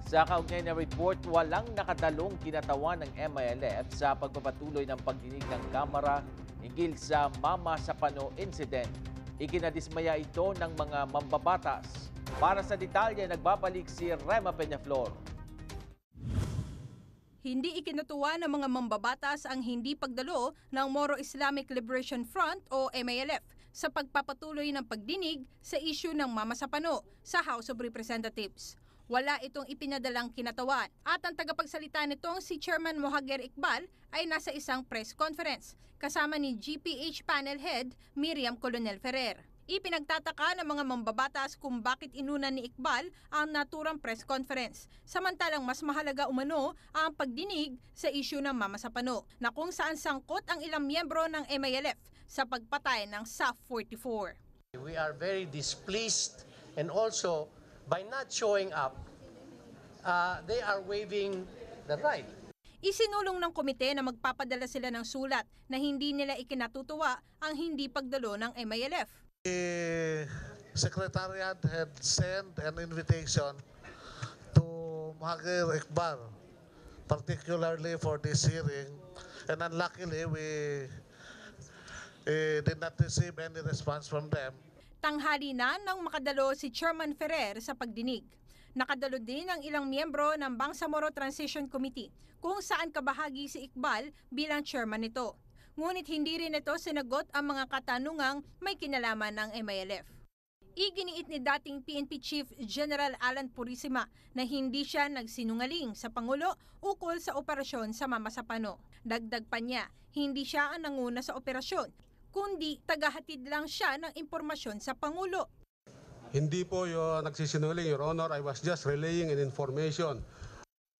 Sa kaugnay na report, walang nakadalong kinatawan ng MILF sa pagpapatuloy ng pagdinig ng Kamara hinggil sa Mama Sapano incident. Ikinadismaya ito ng mga mambabatas. Para sa detalye, nagbabalik si Rema Peñaflor. Hindi ikinutuwa ng mga mambabatas ang hindi pagdalo ng Moro Islamic Liberation Front o MILF sa pagpapatuloy ng pagdinig sa isyu ng Mama Sapano sa House of Representatives. Wala itong ipinadalang kinatawan at ang tagapagsalita nitong si Chairman Mohager Iqbal ay nasa isang press conference kasama ni GPH Panel Head Miriam Colonel Ferrer. Ipinagtataka ng mga mambabatas kung bakit inuna ni Iqbal ang naturang press conference, samantalang mas mahalaga umano ang pagdinig sa isyu ng Mama Sapano na kung saan sangkot ang ilang miyembro ng MILF sa pagpatay ng SAF 44. We are very displeased and also by not showing up, they are waiving the right. Isinulong ng komite na magpapadala sila ng sulat na hindi nila ikinatutuwa ang hindi pagdalo ng MILF. The Secretariat had sent an invitation to Mohager Iqbal, particularly for this hearing, and unluckily we did not receive any response from them. Tanghali na nang makadalo si Chairman Ferrer sa pagdinig. Nakadalo din ang ilang miyembro ng Bangsamoro Transition Committee kung saan kabahagi si Iqbal bilang chairman nito. Ngunit hindi rin ito sinagot ang mga katanungang may kinalaman ng MILF. Iginiit ni dating PNP Chief General Alan Purisima na hindi siya nagsinungaling sa Pangulo ukol sa operasyon sa Mama Sapano. Dagdag pa niya, hindi siya ang nanguna sa operasyon, kundi tagahatid lang siya ng impormasyon sa Pangulo. Hindi po yung nagsisinungaling, Your Honor. I was just relaying an information.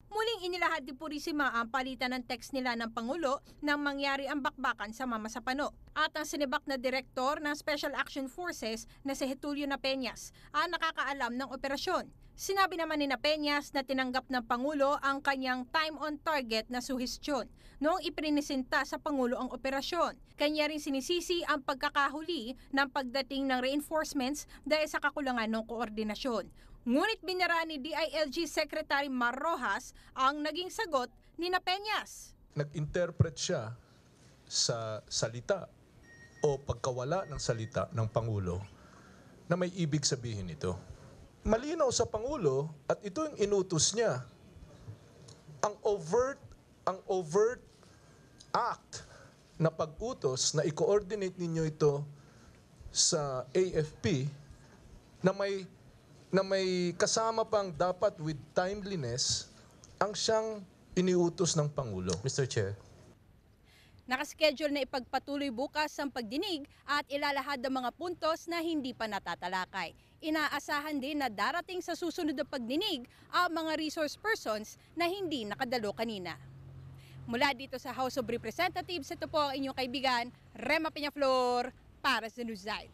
Muling inilahad ni Purisima ang palitan ng text nila ng Pangulo nang mangyari ang bakbakan sa Mama Sapano. At ang sinibak na direktor ng Special Action Forces na si Getulio Napeñas ang nakakaalam ng operasyon. Sinabi naman ni Napeñas na tinanggap ng Pangulo ang kanyang time on target na suhestyon noong iprinisinta sa Pangulo ang operasyon. Kanya rin sinisisi ang pagkakahuli ng pagdating ng reinforcements dahil sa kakulangan ng koordinasyon. Ngunit binara ni DILG Secretary Mar Rojas ang naging sagot ni Napeñas. Nag-interpret siya sa salita o pagkawala ng salita ng Pangulo na may ibig sabihin ito. Malinaw sa Pangulo at ito yung inutos niya. Ang overt act na pag-utos na i-coordinate ninyo ito sa AFP na may kasama pang dapat with timeliness ang siyang iniutos ng Pangulo. Mr. Chair. Nakaschedule na ipagpatuloy bukas ang pagdinig at ilalahad ang mga puntos na hindi pa natatalakay. Inaasahan din na darating sa susunod na pagdinig ang mga resource persons na hindi nakadalo kanina. Mula dito sa House of Representatives, ito po ang inyong kaibigan, Rema Peñaflor, para sa Newsline.